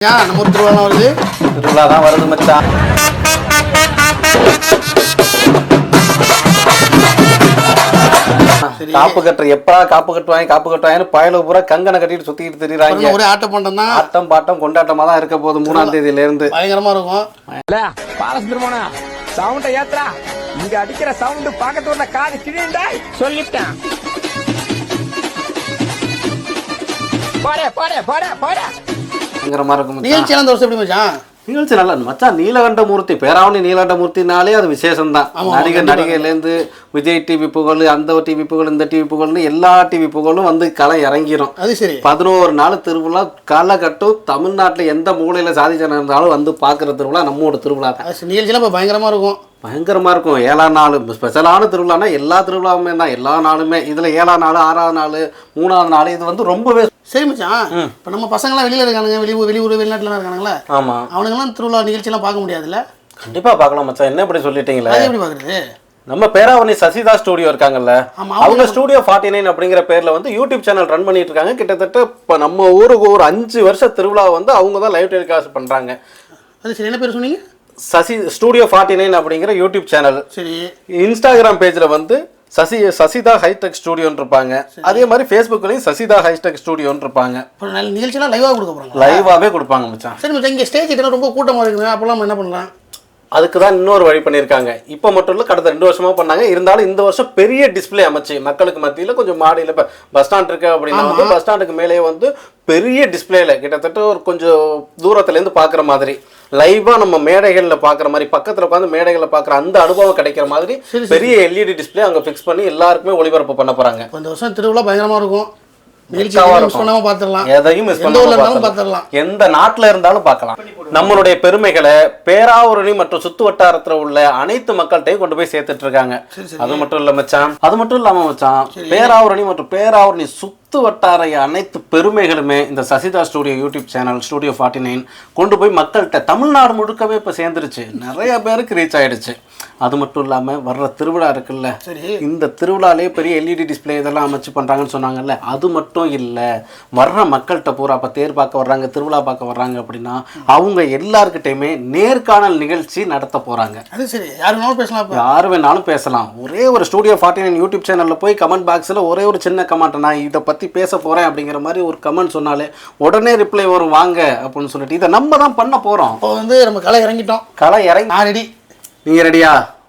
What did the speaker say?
நம்ம ஒரு திருவிழா வருது. திருவிழா தான் வருது மச்சான். காப்பு கட்டுற எப்படா காப்பு கட்டுவாங்கன்னு பயல பூரா கங்கனை கட்டிட்டு சுத்திட்டு திரிறாங்க. ஒரே ஆட்டம் பண்டம் தான். ஆட்டம் பாட்டம் கொண்டாட்டமா தான் இருக்க போகுது 3ஆம் தேதியில இருந்து. பயங்கரமா இருக்கும். பாலசுந்தரமானா சவுண்ட ஏத்ரா, இங்க அடிக்கிற சவுண்ட் பாக்கத்தோட காது கிழிண்டா சொல்லிட்டேன். பாடே பாடே பாடே பாடே பயங்கரமா இருக்கும். நிகழ்ச்சி எல்லாம் தோசை எப்படி மச்சான்? நிகழ்ச்சி நல்லா மச்சான். நீலகண்டமூர்த்தி பேராவணி நீலகண்டமூர்த்தினாலே அது விசேஷம் தான். நடிகையிலேருந்து விஜய் டிவி புகழ், அந்த டிவி புகழ், இந்த டிவி புகழ்னு எல்லா டிவி புகழும் வந்து களை இறங்கிரும். அது சரி. 11 நாள் திருவிழா களை கட்டும். தமிழ்நாட்டில் எந்த மூலையில் சாதிச்சன இருந்தாலும் வந்து பார்க்குற திருவிழா நம்மளோட திருவிழா தான். நிகழ்ச்சியெல்லாம் இப்போ பயங்கரமாக இருக்கும். பயங்கரமாக இருக்கும். 7ஆம் நாள் ஸ்பெஷலான திருவிழானா எல்லா திருவிழாவுமே தான், எல்லா நாளுமே. இதில் 7ஆம் நாள், 6ஆம் நாள், 3ஆம் நாள் இது வந்து ரொம்பவே சரி மச்சான். இப்போ நம்ம பசங்களாம் வெளியில் இருக்கானுங்க, வெளியூர் வெளிநாட்டில் இருக்கானுங்களா? ஆமாம். அவனுங்கெல்லாம் திருவிழா நிகழ்ச்சியெல்லாம் பார்க்க முடியாதுல்ல? கண்டிப்பாக பார்க்கலாம் மச்சான். என்ன இப்படி சொல்லிட்டீங்களே? எப்படி பார்க்குறது? நம்ம பேராவணி சசிதா ஸ்டுடியோ இருக்காங்கல்ல, அவங்க ஸ்டுடியோ 49 அப்படிங்கிற பேர்ல வந்து யூடியூப் சேனல் ரன் பண்ணிட்டு இருக்காங்க. கிட்டத்தட்ட இப்போ நம்ம ஊருக்கு ஒரு 5 வருஷ திருவிழா வந்து அவங்க தான் லைவ் டெலிகாஸ்ட் பண்றாங்க. அது சரி. என்ன பேர் சொன்னீங்க? சசி ஸ்டுடியோ 49 அப்படிங்கிற யூடியூப் சேனல். சரி. இன்ஸ்டாகிராம் பேஜ்ல வந்து சசிதா ஹைடெக் ஸ்டுடியோன்னு இருப்பாங்க. அதே மாதிரி ஃபேஸ்புக்லயும் சசிதா ஹைடெக் ஸ்டுடியோன்னு இருப்பாங்க. நிகழ்ச்சியெல்லாம் லைவா கொடுக்க போறாங்க. லைவாவே கொடுப்பாங்க மச்சான். சரி மச்சான், இங்க ஸ்டேஜ் கிட்ட ரொம்ப கூட்டமா இருக்குங்க. அப்பலாம் என்ன பண்ணலாம்? அதுக்கு தான் இன்னொரு வழி பண்ணியிருக்காங்க. இப்போ மட்டும் இல்லை, கடந்த 2 வருஷமா பண்ணாங்க. இருந்தாலும் இந்த வருஷம் பெரிய டிஸ்பிளே அமைச்சு மக்களுக்கு மத்தியில் கொஞ்சம் மாடியில் இப்போ பஸ் ஸ்டாண்ட் இருக்கு அப்படின்னா வந்து பஸ் ஸ்டாண்டுக்கு மேலே வந்து பெரிய டிஸ்பிளேல கிட்டத்தட்ட ஒரு கொஞ்சம் தூரத்துலேருந்து பார்க்குற மாதிரி லைவாக நம்ம மேடைகளில் பார்க்குற மாதிரி, பக்கத்தில் உட்காந்து மேடைகளில் பார்க்குற அந்த அனுபவம் கிடைக்கிற மாதிரி பெரிய எல்இடி டிஸ்பிளே அங்கே ஃபிக்ஸ் பண்ணி எல்லாருக்குமே ஒளிபரப்பு பண்ண போகிறாங்க. இந்த வருஷம் திருவிழா பயங்கரமாக இருக்கும். எந்த நாட்டுல இருந்தாலும் பார்க்கலாம். நம்மளுடைய பெருமைகளை பேராவூரணி மற்றும் சுத்து வட்டாரத்துல உள்ள அனைத்து மக்கள்கிட்டையும் கொண்டு போய் சேர்த்துட்டு இருக்காங்க. அது மட்டும் இல்ல மச்சான், அது மட்டும் இல்லாம மச்சான், பேராவூரணி மற்றும் பேராவூரணி சுத்து வட்டார அனைத்து பெருமைகளுமே இந்த Sasitha studio YouTube channel studio 49 கொண்டு போய் மக்கள்கிட்ட தமிழ்நாடு முழுக்கவே இப்ப சேர்ந்துருச்சு. நிறைய பேருக்கு ரீச் ஆயிடுச்சு. அது மட்டும் இல்லாம வர்ற திருவிழா இருக்குல்ல, இந்த திருவிழாலே பெரிய எல்இடி டிஸ்பிளே இதெல்லாம் அமைச்சு பண்றாங்கன்னு சொன்னாங்கல்ல, அது மட்டும் இல்ல, வர்ற மக்கள்கிட்ட பூரா அப்ப தேர் பார்க்க வர்றாங்க, திருவிழா பார்க்க வர்றாங்க அப்படின்னா அவங்க எல்லார்கிட்டையுமே நேர்காணல் நிகழ்ச்சி நடத்த போறாங்க. அது சரி. யாரு வேணாலும் பேசலாம். ஒரே ஒரு ஸ்டுடியோ 49 யூடியூப் சேனல்ல போய் கமெண்ட் பாக்ஸ்ல ஒரே ஒரு சின்ன கமெண்ட், நான் இதை பத்தி பேச போறேன் அப்படிங்கிற மாதிரி ஒரு கமெண்ட் சொன்னாலே உடனே ரிப்ளை வரும், வாங்க அப்படின்னு சொல்லிட்டு. இதை நம்ம தான் பண்ண போறோம். இப்போ வந்து நம்ம களை இறங்கிட்டோம். களை இறங்கி ரெடி. நீங்க ரெடியா?